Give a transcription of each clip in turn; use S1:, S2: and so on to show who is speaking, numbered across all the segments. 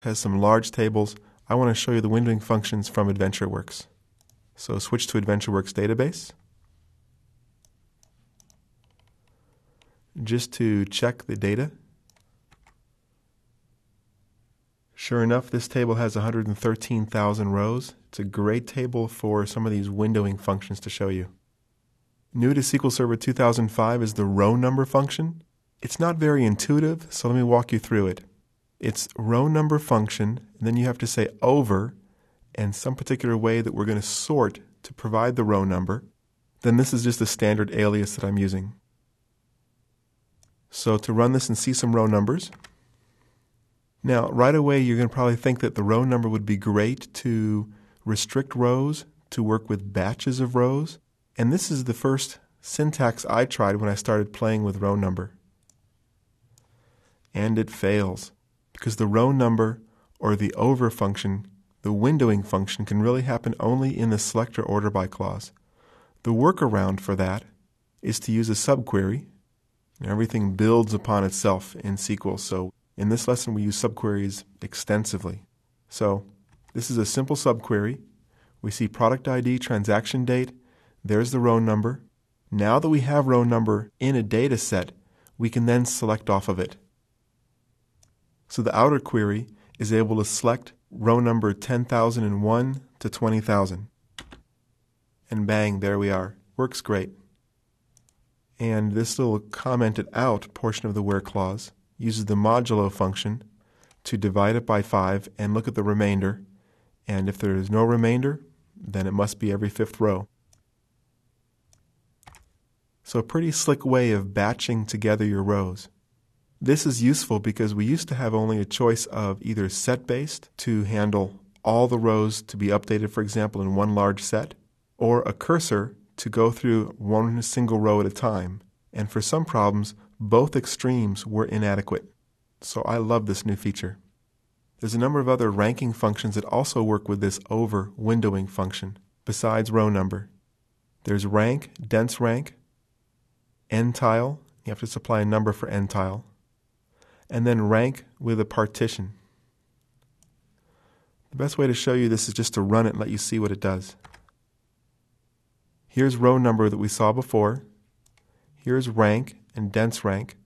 S1: has some large tables. I want to show you the windowing functions from AdventureWorks. So switch to AdventureWorks database. Just to check the data. Sure enough, this table has 113,000 rows. It's a great table for some of these windowing functions to show you. New to SQL Server 2005 is the row number function. It's not very intuitive, so let me walk you through it. It's row number function, and then you have to say over, and some particular way that we're going to sort to provide the row number. Then this is just a standard alias that I'm using. So to run this and see some row numbers. Now, right away, you're going to probably think that the row number would be great to restrict rows, to work with batches of rows. And this is the first syntax I tried when I started playing with row number. And it fails, because the row number or the over function, the windowing function, can really happen only in the selector order by clause. The workaround for that is to use a subquery. Everything builds upon itself in SQL, so in this lesson, we use subqueries extensively. So this is a simple subquery. We see product ID, transaction date. There's the row number. Now that we have row number in a data set, we can then select off of it. So the outer query is able to select row number 10,001 to 20,000. And bang, there we are. Works great. And this little commented out portion of the where clause uses the modulo function to divide it by 5 and look at the remainder. And if there is no remainder, then it must be every fifth row. So a pretty slick way of batching together your rows. This is useful because we used to have only a choice of either set-based to handle all the rows to be updated, for example, in one large set, or a cursor to go through one single row at a time. And for some problems, both extremes were inadequate. So I love this new feature. There's a number of other ranking functions that also work with this over windowing function, besides row number. There's rank, dense rank, end tile. You have to supply a number for end tile. And then rank with a partition. The best way to show you this is just to run it and let you see what it does. Here's row number that we saw before. Here's rank and dense rank.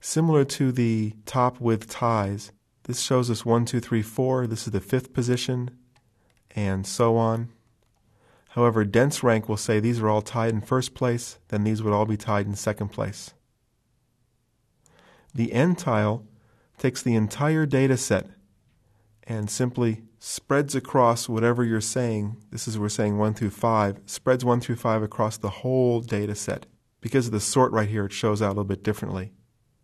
S1: Similar to the top with ties, this shows us 1, 2, 3, 4. This is the 5th position, and so on. However, dense rank will say these are all tied in first place, then these would all be tied in second place. The end tile takes the entire data set and simply spreads across whatever you're saying. This is we're saying 1 through 5, spreads 1 through 5 across the whole data set. Because of the sort right here, it shows out a little bit differently.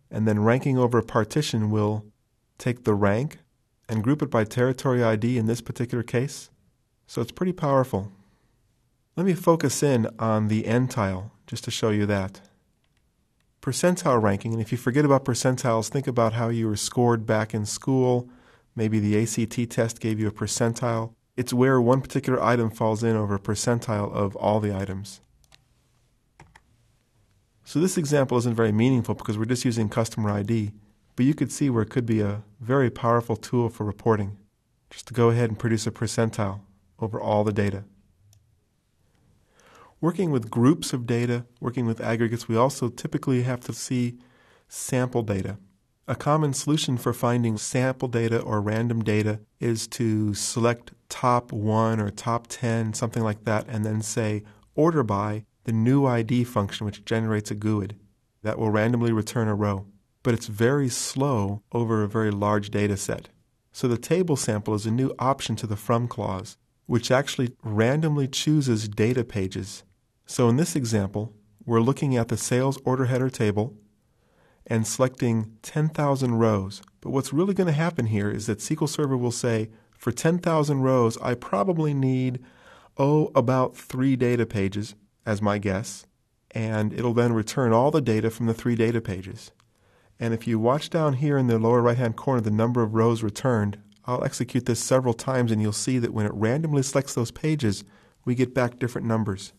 S1: And then ranking over a partition will take the rank and group it by territory ID in this particular case. So it's pretty powerful. Let me focus in on the end tile just to show you that. Percentile ranking, and if you forget about percentiles, think about how you were scored back in school. Maybe the ACT test gave you a percentile. It's where one particular item falls in over a percentile of all the items. So this example isn't very meaningful because we're just using customer ID, but you could see where it could be a very powerful tool for reporting, just to go ahead and produce a percentile over all the data. Working with groups of data, working with aggregates, we also typically have to see sample data. A common solution for finding sample data or random data is to select top 1 or top 10, something like that, and then say order by the new ID function, which generates a GUID. That will randomly return a row. But it's very slow over a very large data set. So the table sample is a new option to the from clause, which actually randomly chooses data pages. So in this example, we're looking at the sales order header table and selecting 10,000 rows. But what's really going to happen here is that SQL Server will say, for 10,000 rows, I probably need, about 3 data pages, as my guess, and it'll then return all the data from the 3 data pages. And if you watch down here in the lower right-hand corner the number of rows returned, I'll execute this several times and you'll see that when it randomly selects those pages, we get back different numbers.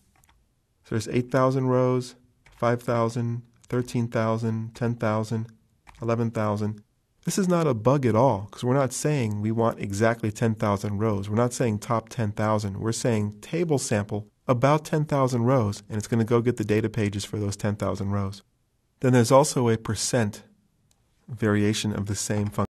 S1: So there's 8,000 rows, 5,000, 13,000, 10,000, 11,000. This is not a bug at all, because we're not saying we want exactly 10,000 rows. We're not saying top 10,000. We're saying table sample about 10,000 rows, and it's going to go get the data pages for those 10,000 rows. Then there's also a percent variation of the same function.